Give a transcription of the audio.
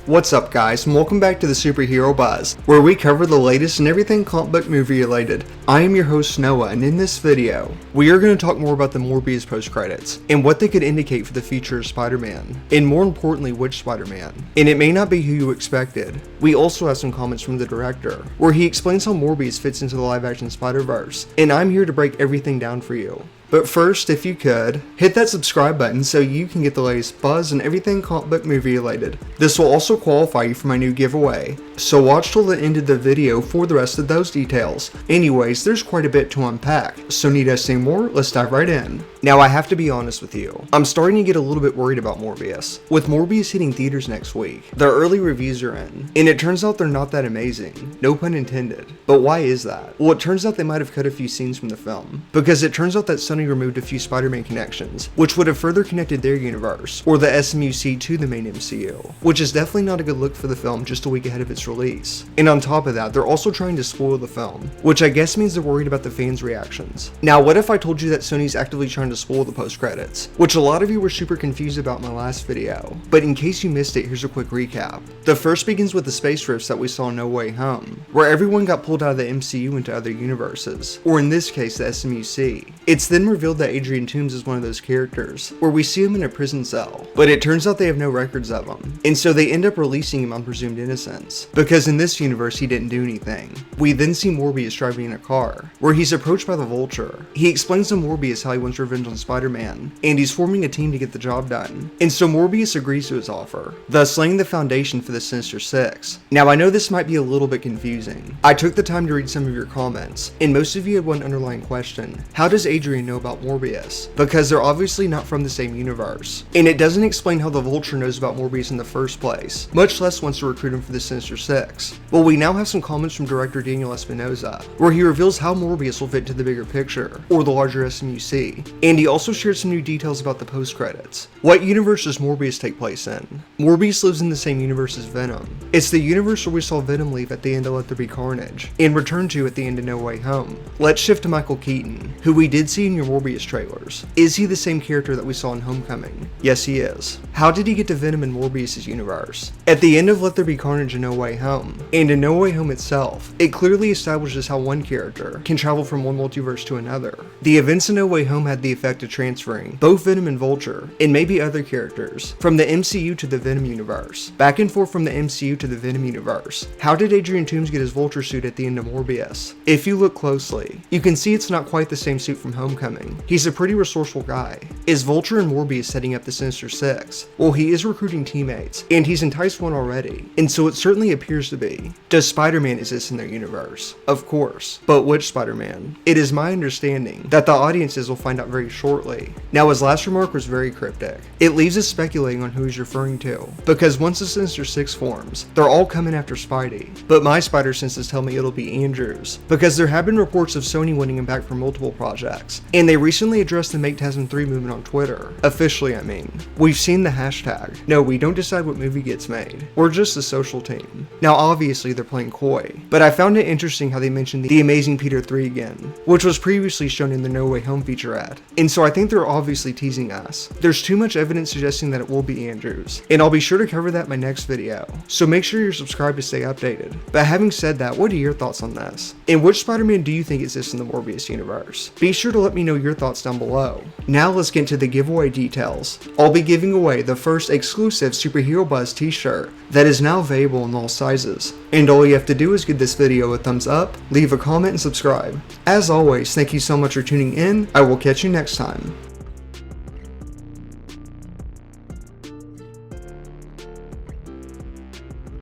What's up guys, and welcome back to the Superhero Buzz, where we cover the latest in everything comic book movie related. I am your host Noah, and in this video, we are going to talk more about the Morbius post credits, and what they could indicate for the future of Spider-Man, and more importantly, which Spider-Man. And it may not be who you expected. We also have some comments from the director, where he explains how Morbius fits into the live-action Spider-Verse, and I'm here to break everything down for you. But first, if you could, hit that subscribe button so you can get the latest buzz and everything comic book movie related. This will also qualify you for my new giveaway, so watch till the end of the video for the rest of those details. Anyways, there's quite a bit to unpack, so need I say more? Let's dive right in. Now I have to be honest with you, I'm starting to get a little bit worried about Morbius. With Morbius hitting theaters next week, the early reviews are in, and it turns out they're not that amazing, no pun intended. But why is that? Well, it turns out they might have cut a few scenes from the film, because it turns out that Sony removed a few Spider-Man connections, which would have further connected their universe, or the SMUC to the main MCU, which is definitely not a good look for the film just a week ahead of its release. And on top of that, they're also trying to spoil the film, which I guess means they're worried about the fans' reactions. Now, what if I told you that Sony's actively trying to spoil the post-credits, which a lot of you were super confused about in my last video, but in case you missed it, here's a quick recap. The first begins with the space rifts that we saw in No Way Home, where everyone got pulled out of the MCU into other universes, or in this case, the SMUC. It's then revealed that Adrian Toomes is one of those characters, where we see him in a prison cell, but it turns out they have no records of him, and so they end up releasing him on presumed innocence, because in this universe he didn't do anything. We then see Morbius driving in a car, where he's approached by the Vulture. He explains to Morbius how he wants revenge on Spider-Man, and he's forming a team to get the job done, and so Morbius agrees to his offer, thus laying the foundation for the Sinister Six. Now I know this might be a little bit confusing. I took the time to read some of your comments, and most of you had one underlying question: how does Adrian know about Morbius? Because they're obviously not from the same universe, and it doesn't explain how the Vulture knows about Morbius in the first place, much less wants to recruit him for the Sinister Six. Well, we now have some comments from director Daniel Espinosa, where he reveals how Morbius will fit into the bigger picture, or the larger SMUC, and he also shared some new details about the post-credits. What universe does Morbius take place in? Morbius lives in the same universe as Venom. It's the universe where we saw Venom leave at the end of Let There Be Carnage, and return to at the end of No Way Home. Let's shift to Michael Keaton, who we did see in your Morbius trailers. Is he the same character that we saw in Homecoming? Yes, he is. How did he get to Venom in Morbius' universe? At the end of Let There Be Carnage in No Way Home, and in No Way Home itself, it clearly establishes how one character can travel from one multiverse to another. The events in No Way Home had the effect of transferring both Venom and Vulture, and maybe other characters, from the MCU to the Venom universe, back and forth from the MCU to the Venom universe. How did Adrian Toomes get his Vulture suit at the end of Morbius? If you look closely, you can see it's not quite the same suit from Homecoming. He's a pretty resourceful guy. Is Vulture and Morbius setting up the Sinister Six? Well, he is recruiting teammates, and he's enticed one already, and so it certainly appears to be. Does Spider-Man exist in their universe? Of course, but which Spider-Man? It is my understanding that the audiences will find out very shortly. Now, his last remark was very cryptic. It leaves us speculating on who he's referring to, because once the Sinister Six forms, they're all coming after Spidey. But my spider senses tell me it'll be Andrews, because there have been reports of Sony wanting him back for multiple projects, and they recently addressed the Make TASM 3 movement on Twitter. Officially, I mean. We've seen the hashtag. No, we don't decide what movie gets made. We're just a social team. Now, obviously, they're playing coy, but I found it interesting how they mentioned the Amazing Peter 3 again, which was previously shown in the No Way Home featurette, and so I think they're obviously teasing us. There's too much evidence suggesting that it will be Andrews, and I'll be sure to cover that in my next video, so make sure you're subscribed to stay updated. But having said that, what are your thoughts on this? And which Spider-Man do you think exists in the Morbius universe? Be sure to let me know your thoughts down below. Now let's get into the giveaway details. I'll be giving away the first exclusive Superhero Buzz t-shirt that is now available in all sizes, and all you have to do is give this video a thumbs up, leave a comment, and subscribe. As always, thank you so much for tuning in. I will catch you next time.